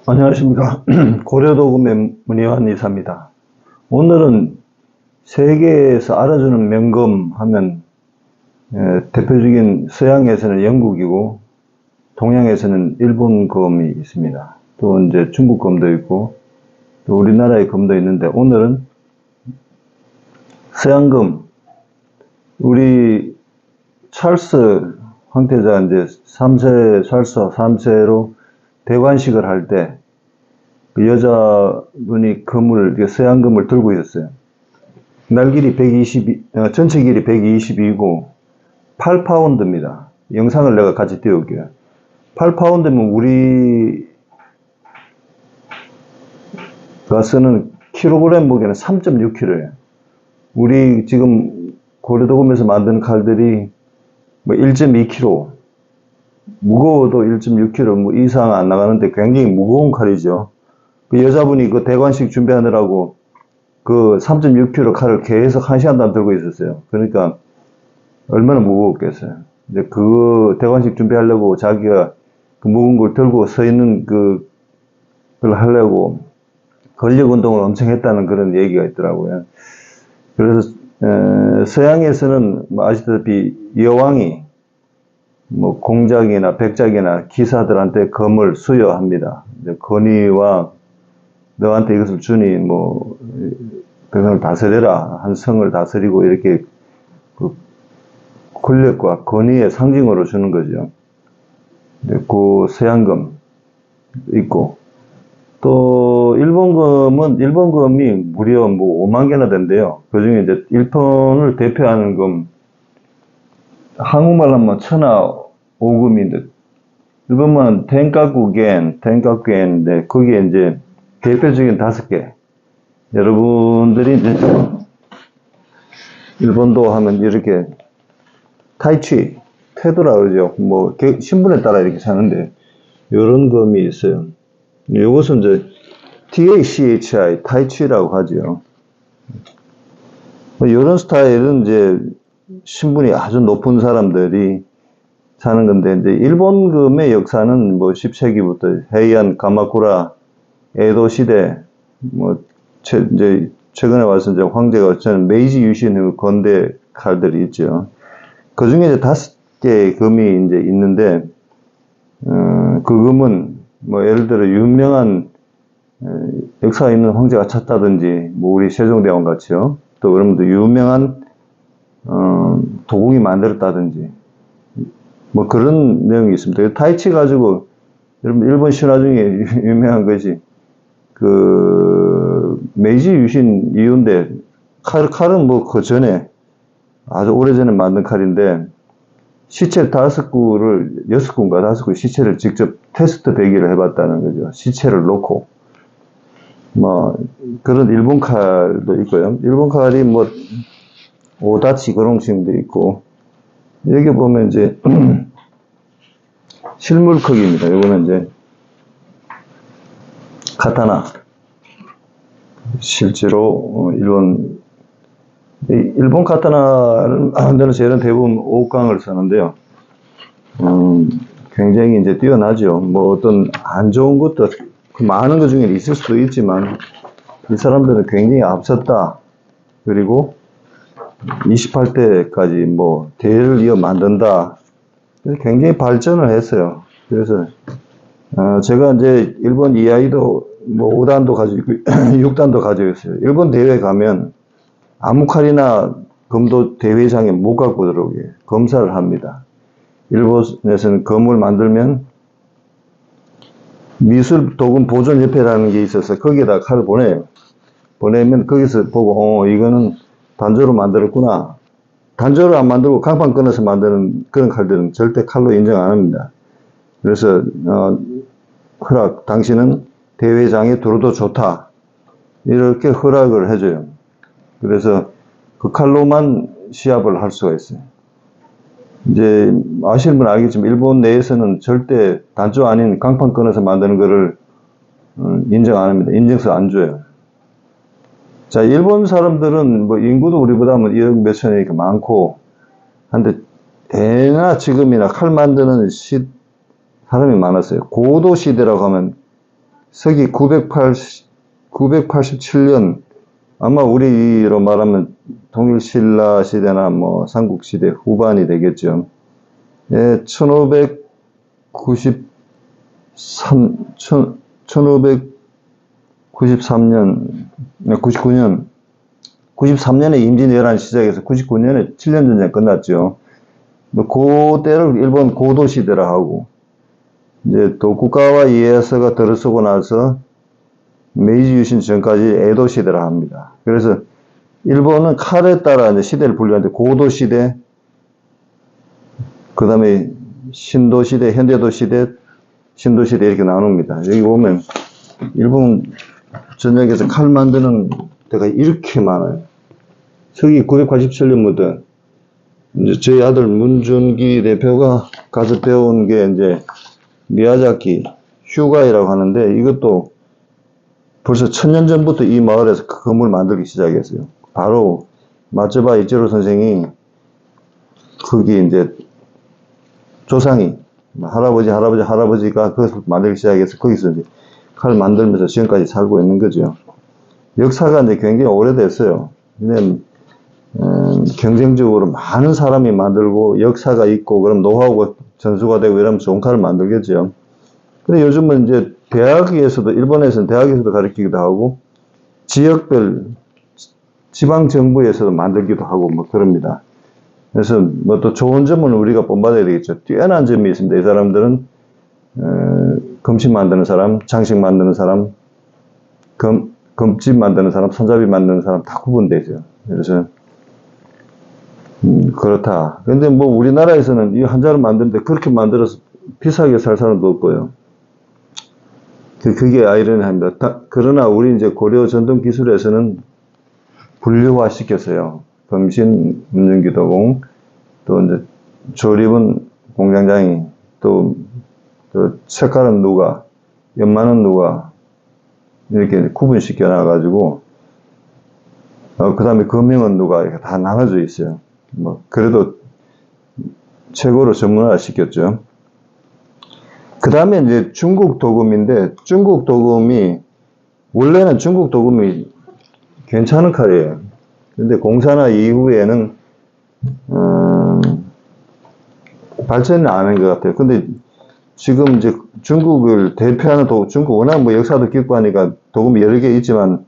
안녕하십니까. 고려도금의 문희환 이사입니다. 오늘은 세계에서 알아주는 명금 하면 대표적인 서양에서는 영국이고 동양에서는 일본 금이 있습니다. 또 이제 중국 금도 있고 또 우리나라의 금도 있는데, 오늘은 서양금, 우리 찰스 황태자 이제 3세 찰스 3세로 대관식을 할 때 그 여자분이 금을, 서양금을 들고 있었어요. 날 길이 122, 전체 길이 122고 8파운드입니다. 영상을 내가 같이 띄울게요. 8파운드면 우리가 쓰는 킬로그램 무게는 3.6kg예요. 우리 지금 고려도금에서 만드는 칼들이 뭐 1.2kg, 무거워도 1.6kg 뭐 이상 안 나가는데 굉장히 무거운 칼이죠. 그 여자분이 그 대관식 준비하느라고 그 3.6kg 칼을 계속 1시간 동안 들고 있었어요. 그러니까 얼마나 무거웠겠어요. 근데 그 대관식 준비하려고 자기가 그 무거운 걸 들고 서 있는 그걸 하려고 근력 운동을 엄청 했다는 그런 얘기가 있더라고요. 그래서 서양에서는 뭐 아시다시피 여왕이 뭐 공작이나 백작이나 기사들한테 금을 수여합니다. 건의와 너한테 이것을 주니 뭐 백성을 다스려라, 한 성을 다스리고, 이렇게 그 권력과 권위의 상징으로 주는 거죠. 그 서양금 있고, 또 일본금이 무려 뭐 5만 개나 된대요. 그 중에 이제 일본을 대표하는 금, 한국말로 하면 천하오금인데, 일본말은 텐가쿠겐인데, 거기에 이제 대표적인 5개. 여러분들이 이제 일본도 하면 이렇게 타이치, 태도라 그러죠. 뭐 신분에 따라 이렇게 사는데, 이런 금이 있어요. 이것은 이제 TACHI, 타이치라고 하죠. 이런 스타일은 이제 신분이 아주 높은 사람들이 사는 건데, 이제 일본금의 역사는 뭐 10세기부터 헤이안, 가마쿠라, 에도 시대, 뭐 이제 최근에 와서 이제 황제가 저는 메이지 유신의 건대 칼들이 있죠. 그 중에 이제 5개의 금이 이제 있는데, 그 금은 뭐 예를 들어 유명한 역사 있는 황제가 찼다든지, 뭐 우리 세종대왕 같이요. 또 여러분도 유명한 도공이 만들었다든지, 뭐 그런 내용이 있습니다. 타이치 가지고, 여러분 일본 신화 중에 유명한 것이 그 메이지 유신 이후인데, 칼은 뭐 그 전에 아주 오래전에 만든 칼인데, 시체 6구인가 5구 시체를 직접 테스트 배기를 해봤다는 거죠. 시체를 놓고. 뭐 그런 일본 칼도 있고요. 일본 칼이 뭐 오다치 그런 식도 있고, 여기 보면 이제 실물 크기입니다. 이거는 이제 카타나. 실제로 일본 카타나를 만드는 재료는 대부분 옥강을 쓰는데요. 굉장히 이제 뛰어나죠. 뭐 어떤 안 좋은 것도 많은 것 중에 있을 수도 있지만, 이 사람들은 굉장히 앞섰다. 그리고 28대까지 뭐 대를 이어 만든다. 그래서 굉장히 발전을 했어요. 그래서 제가 이제 일본 이하이도 뭐 5단도 가지고 있고 6단도 가지고 있어요. 일본 대회 가면 아무 칼이나 금도 대회장에 못 갖고 들어오게 검사를 합니다. 일본에서는 금을 만들면 미술도금보존협회라는 게 있어서 거기에다 칼을 보내요. 보내면 거기서 보고 이거는 단조로 만들었구나. 단조를 안 만들고 강판 끊어서 만드는 그런 칼들은 절대 칼로 인정 안 합니다. 그래서 당신은 대회장에 들어도 좋다, 이렇게 허락을 해줘요. 그래서 그 칼로만 시합을 할 수가 있어요. 이제 아시는 분은 알겠지만, 일본 내에서는 절대 단조 아닌 강판 끊어서 만드는 거를 인정 안 합니다. 인증서 안 줘요. 자, 일본 사람들은 뭐 인구도 우리보다 뭐 1억 몇천이니까 많고 한데, 예나 지금이나 칼 만드는 사람이 많았어요. 고도 시대라고 하면 서기 987년, 아마 우리로 말하면 통일신라 시대나 뭐 삼국시대 후반이 되겠죠. 예, 1593년, 93년에 임진왜란이 시작해서 99년에 7년 전쟁 끝났죠. 그때를 일본 고도시대라 하고, 이제 도쿠가와 이에야스가 들어서고 나서 메이지 유신 전까지 에도 시대라 합니다. 그래서 일본은 칼에 따라 이제 시대를 분류하는데 고도 시대, 그 다음에 신도 시대, 현대도 시대, 신도 시대 이렇게 나눕니다. 여기 보면 일본 전역에서 칼 만드는 데가 이렇게 많아요. 서기 987년부터 이제 저희 아들 문준기 대표가 가서 배운 게 이제 미야자키 휴가이라고 하는데, 이것도 벌써 1000년 전부터 이 마을에서 그 건물을 만들기 시작했어요. 바로 마츠바 이치로 선생이 거기 이제 조상이 할아버지가 그것을 만들기 시작해서 거기서 이제 칼 만들면서 지금까지 살고 있는 거죠. 역사가 이제 굉장히 오래됐어요. 왜냐면 경쟁적으로 많은 사람이 만들고 역사가 있고 그럼 노하우가 전수가 되고 이러면 좋은 칼을 만들겠죠. 근데 요즘은 이제 대학에서도, 일본에서는 대학에서도 가르치기도 하고 지역별 지방정부에서도 만들기도 하고 뭐 그럽니다. 그래서 뭐 또 좋은 점은 우리가 본받아야 되겠죠. 뛰어난 점이 있습니다. 이 사람들은 금식 만드는 사람, 장식 만드는 사람, 금집 만드는 사람, 손잡이 만드는 사람 다 구분되죠. 그래서 그렇다. 근데 뭐 우리나라에서는 이 한자를 만드는데 그렇게 만들어서 비싸게 살 사람도 없고요. 그게 아이러니합니다. 그러나 우리 이제 고려 전통 기술에서는 분류화 시켰어요. 검신, 문준기도공, 또 이제 조립은 공장장이, 또 색깔은 누가, 연마는 누가, 이렇게 구분시켜 놔가지고, 그 다음에 금명은 누가, 이렇게 다 나눠져 있어요. 뭐, 그래도 최고로 전문화 시켰죠. 그 다음에 이제 중국 도금인데, 중국 도금이, 원래는 중국 도금이 괜찮은 칼이에요. 근데 공산화 이후에는, 발전이 안 한 것 같아요. 근데 지금 이제 중국을 대표하는 중국 워낙 뭐 역사도 깊고 하니까 도금이 여러 개 있지만,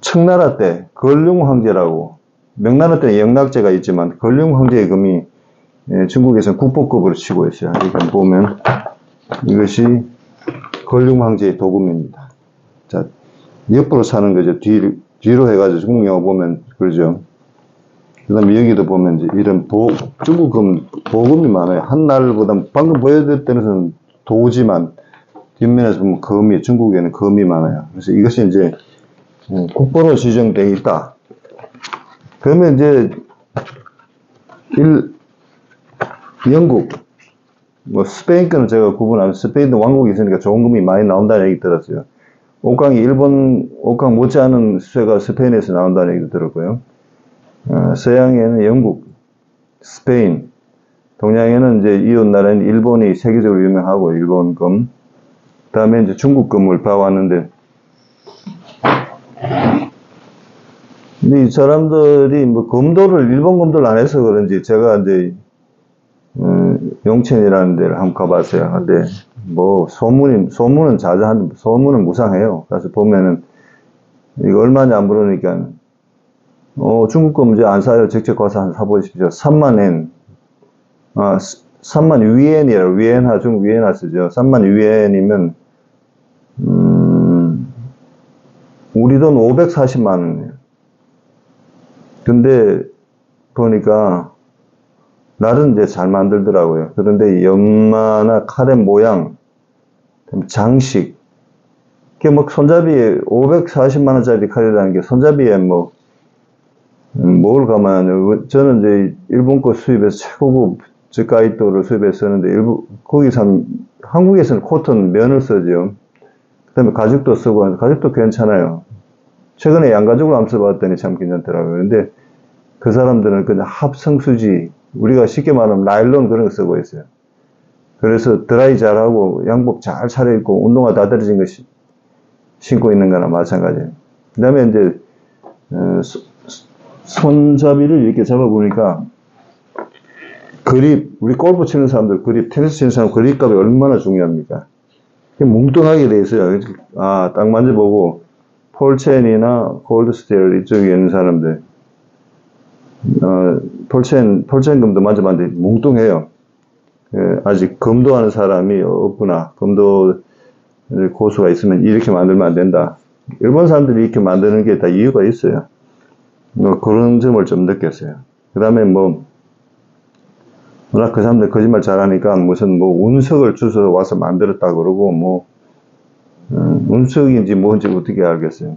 청나라 때 걸륭 황제라고, 명나라 때는 영락제가 있지만 걸륭 황제의 금이 중국에서는 국보급으로 치고 있어요. 이렇게 보면 이것이 걸륭 황제의 도금입니다. 자, 옆으로 사는 거죠. 뒤로 해가지고 중국 영화 보면 그러죠. 그 다음에 여기도 보면 이제 이런 중국 보금이 많아요. 한날보다 방금 보여드렸던 도지만 뒷면에서 보면 금이, 중국에는 금이 많아요. 그래서 이것이 이제 국보로 지정되어 있다. 그러면 이제 영국, 뭐 스페인 거는 제가 구분하면 스페인도 왕국이 있으니까 좋은 금이 많이 나온다는 얘기 들었어요. 일본 옥강 못지않은 수혜가 스페인에서 나온다는 얘기도 들었고요. 서양에는 영국, 스페인, 동양에는 이제 이웃 나라인 일본이 세계적으로 유명하고 일본 금, 그 다음에 이제 중국 금을 봐왔는데, 근데 이 사람들이 뭐 일본 금도를 안 해서 그런지 제가 이제 용천이라는 데를 한번 가봤어요. 근데 뭐 소문은 자자한데 소문은 무상해요. 그래서 보면은 이거 얼마냐 안 물으니까 중국 금 이제 안 사요. 직접 가서 한 사보십시오. 3만 엔. 3만 위엔이에요. 위엔화, 중국 위엔화 쓰죠. 3만 위엔이면 우리 돈 540만 원이에요. 근데 보니까 날은 이제 잘 만들더라고요. 그런데 연마나 칼의 모양, 장식, 그게 뭐 손잡이에 540만 원짜리 칼이라는 게 손잡이에 뭘 가만, 저는 이제 일본 거 수입해서 최고급 즈카이토를 수입해서 쓰는데 거기서 한국에서는 코튼 면을 쓰죠. 그 다음에 가죽도 쓰고, 가죽도 괜찮아요. 최근에 양가죽을 한번 써봤더니 참 괜찮더라고요. 근데 그 사람들은 그냥 합성수지, 우리가 쉽게 말하면 나일론 그런 거 쓰고 있어요. 그래서 드라이 잘하고 양복 잘 차려입고 운동화 다 떨어진 거 신고 있는 거나 마찬가지예요. 그 다음에 이제 손잡이를 이렇게 잡아보니까 그립, 우리 골프 치는 사람들 그립, 테니스 치는 사람 그립값이 얼마나 중요합니까? 뭉뚱하게 돼 있어요. 아, 딱 만져보고 폴첸이나 골드스테일 이쪽에 있는 사람들 폴첸금도 만져봤는데 뭉뚱해요. 아직 검도하는 사람이 없구나. 검도 고수가 있으면 이렇게 만들면 안 된다. 일본 사람들이 이렇게 만드는 게 다 이유가 있어요. 그런 점을 좀 느꼈어요. 그 다음에 워낙 그 사람들 거짓말 잘하니까 무슨 운석을 주워서 와서 만들었다 그러고 운석인지 뭔지 어떻게 알겠어요.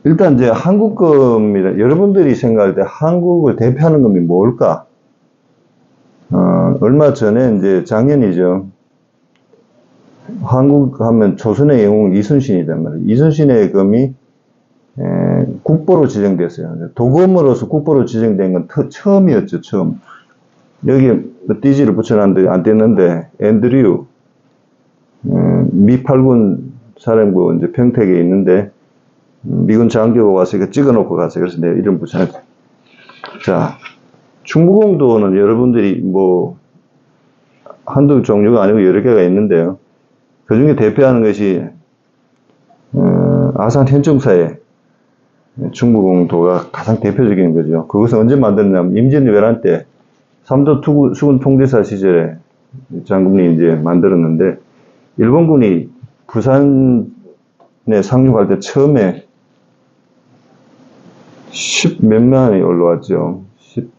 일단 이제 한국금이라 여러분들이 생각할 때 한국을 대표하는 금이 뭘까? 얼마 전에 이제 작년이죠. 한국 하면 조선의 영웅 이순신이란 말이에요. 이순신의 금이 국보로 지정됐어요. 도금으로서 국보로 지정된 건 처음이었죠, 처음. 여기에 띠지를 붙여놨는데 안 됐는데, 앤드류, 미 8군 사령부 이제 평택에 있는데, 미군 장교가 와서 이거 찍어놓고 갔어요. 그래서 내가 이름 붙여놨어요. 자, 충무공도는 여러분들이 한두 종류가 아니고 여러 개가 있는데요. 그 중에 대표하는 것이, 아산 현충사에 충무공도가 가장 대표적인 거죠. 그것은 언제 만들었냐면 임진왜란 때 삼도 수군 통제사 시절에 장군이 이제 만들었는데 일본군이 부산에 상륙할 때 처음에 10몇만이 올라왔죠.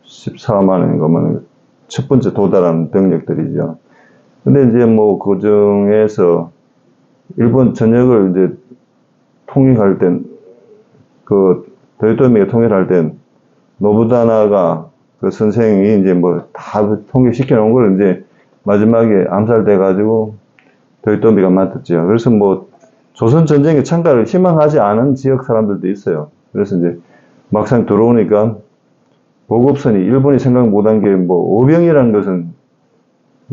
14만인가만 첫 번째 도달한 병력들이죠. 근데 이제 그 중에서 일본 전역을 이제 통일할 땐 도요토미가 통일할 땐 노부다나가 그 선생이 이제 다 통일시켜 놓은 걸 이제 마지막에 암살돼가지고 도요토미가 맡았죠. 그래서 조선 전쟁에 참가를 희망하지 않은 지역 사람들도 있어요. 그래서 이제 막상 들어오니까 보급선이 일본이 생각 못한 게 오병이라는 것은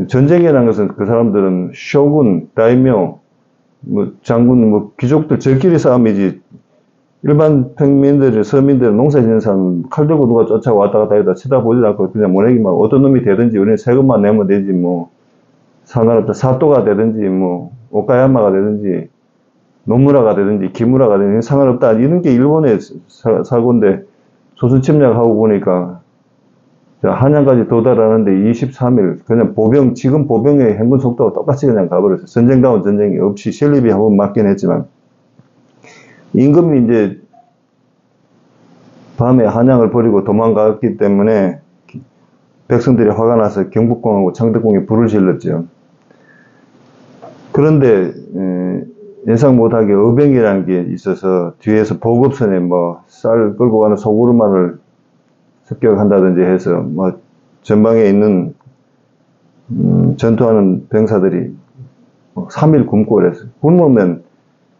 전쟁이라는 것은 그 사람들은 쇼군, 다이묘, 장군, 귀족들 저끼리 싸움이지 일반 평민들, 서민들, 농사 짓는 사람은 칼 들고 누가 쫓아왔다 갔다 해도 쳐다보지 않고 그냥 모내기만 어떤 놈이 되든지 우리는 세금만 내면 되지 상관없다. 사또가 되든지 오카야마가 되든지 노무라가 되든지 기무라가 되든지 상관없다. 이런 게 일본의 사고인데 조선 침략하고 보니까 한양까지 도달하는데 23일 그냥 지금 보병의 행군 속도가 똑같이 그냥 가버렸어요. 전쟁다운 전쟁이 없이 실립이 한번 맞긴 했지만 임금이 이제 밤에 한양을 버리고 도망갔기 때문에 백성들이 화가 나서 경복궁하고 창덕궁에 불을 질렀죠. 그런데 예상 못하게 어병이라는 게 있어서 뒤에서 보급선에 쌀 끌고 가는 소구르마를 습격한다든지 해서 전방에 있는 전투하는 병사들이 3일 굶고 그랬어요. 굶으면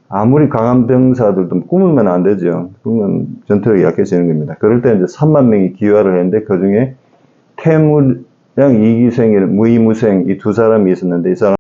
아무리 강한 병사들도 굶으면 안 되죠. 그러면 전투력이 약해지는 겁니다. 그럴 때 이제 3만 명이 기화를 했는데 그 중에 태무량 이기생이 무이무생 이 두 사람이 있었는데 이 사람